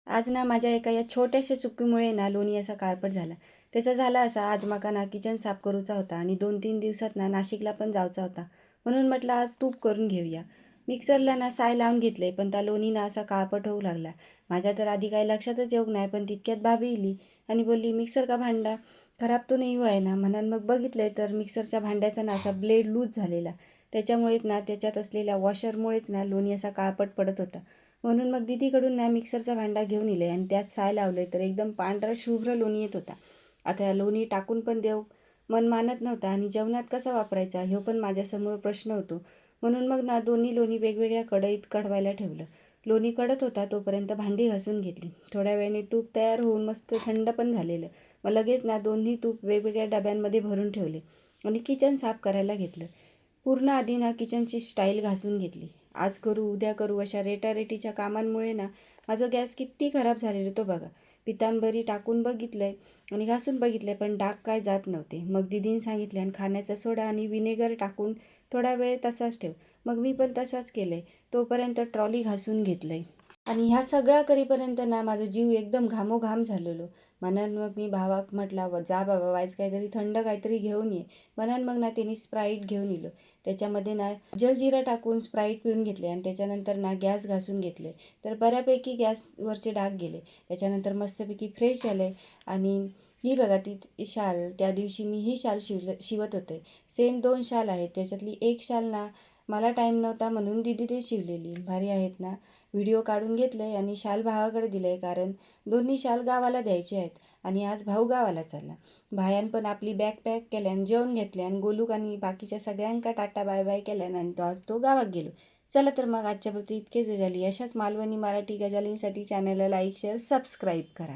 आज ना माझ्या एका या छोट्याशा चुकीमुळे ना लोणी असा काळपट झाला. त्याचा झाला असा, आज माका ना किचन साफ करूचा होता आणि 2-3 दिवसात ना नाशिकला पण जायचा होता. म्हणून म्हटलं आज तूप करून घेऊया. मिक्सरला ना साय लावून घेतले, पण त्या लोणी ना असा काळपट होऊ लागला. माझ्या तर आधी काही लक्षातच येऊ नाही, पण तितक्यात भाभी इली आणि बोलली, मिक्सर का भांडा खराब तो नाही व्हाय ना. म्हणून मग बघितलंय तर मिक्सरच्या भांड्याचा ना असा ब्लेड लूज झालेला. त्याच्यामुळेच ना त्याच्यात असलेल्या वॉशरमुळेच ना लोणी असा काळपट पडत होता. म्हणून मग दीदीकडून ना मिक्सरचा भांडा घेऊन इले आणि त्यात साय लावले तर एकदम पांढरा शुभ्र लोणी येत होता. आता या लोणी टाकून पण देऊ मन मानत नव्हता आणि जेवणात कसा वापरायचा ह्यो पण माझ्यासमोर प्रश्न होतो. म्हणून मग ना दोन्ही लोणी वेगवेगळ्या कढईत कढवायला ठेवलं. लोणी कडत होता तोपर्यंत भांडी घासून घेतली. थोड्या वेळाने तूप तयार होऊन मस्त थंड पण झालेलं. मग लगेच ना दोन्ही तूप वेगवेगळ्या डब्यांमध्ये भरून ठेवले आणि किचन साफ करायला घेतलं. पूर्ण आधी ना किचनची स्टाईल घासून घेतली. आज करू उद्या करू अशा रेटारेटीच्या कामांमुळे ना माझा गॅस किती खराब झालेला तो बघा. पितांबरी टाकून बघितलंय आणि घासून बघितलंय, पण डाग काय जात नव्हते. मग दीदीने सांगितले आणि खाण्याचा सोडा आणि विनेगर टाकून थोडा वेळ तसाच ठेव. मग मी पण तसाच केलंय. तोपर्यंत ट्रॉली घासून घेतलंय आणि ह्या सगळ्या करीपर्यंत ना माझा जीव एकदम घामोघाम झालेलो. म्हणून मग मी भावाक म्हटला, जा बाबा वाईच काहीतरी थंड काहीतरी घेऊन ये. म्हणून मग ना त्यांनी स्प्राईट घेऊन इलो. त्याच्यामध्ये ना जलजिरा टाकून स्प्राईट पिऊन घेतले आणि त्याच्यानंतर ना गॅस घासून घेतले. तर बऱ्यापैकी गॅसवरचे डाग गेले. त्याच्यानंतर मस्तपैकी फ्रेश झाले आणि ही बघा ती शाल, त्या दिवशी मी ही शाल शिवत होते. सेम 2 शाल आहेत. त्याच्यातली एक शाल ना मला टाईम नव्हता म्हणून दीदी ते शिवलेली. भारी आहेत ना. व्हिडिओ काढून घेतले आणि शाल भावाकडे दिले, कारण दोन्ही शाल गावाला द्यायचे आहेत आणि आज भाऊ गावाला चालला. भायान पण आपली बॅग पॅक केल्यान, जेवण घेतल्यान, गोलूक आणि बाकीच्या सगळ्यांका टाटा बाय बाय केल्यान आणि आज तो गावात गेलो. चला तर मग आजच्यापुरती इतकेच झाली. अशाच मालवणी मराठी गजालींसाठी चॅनलला लाईक शेअर सबस्क्राईब करा.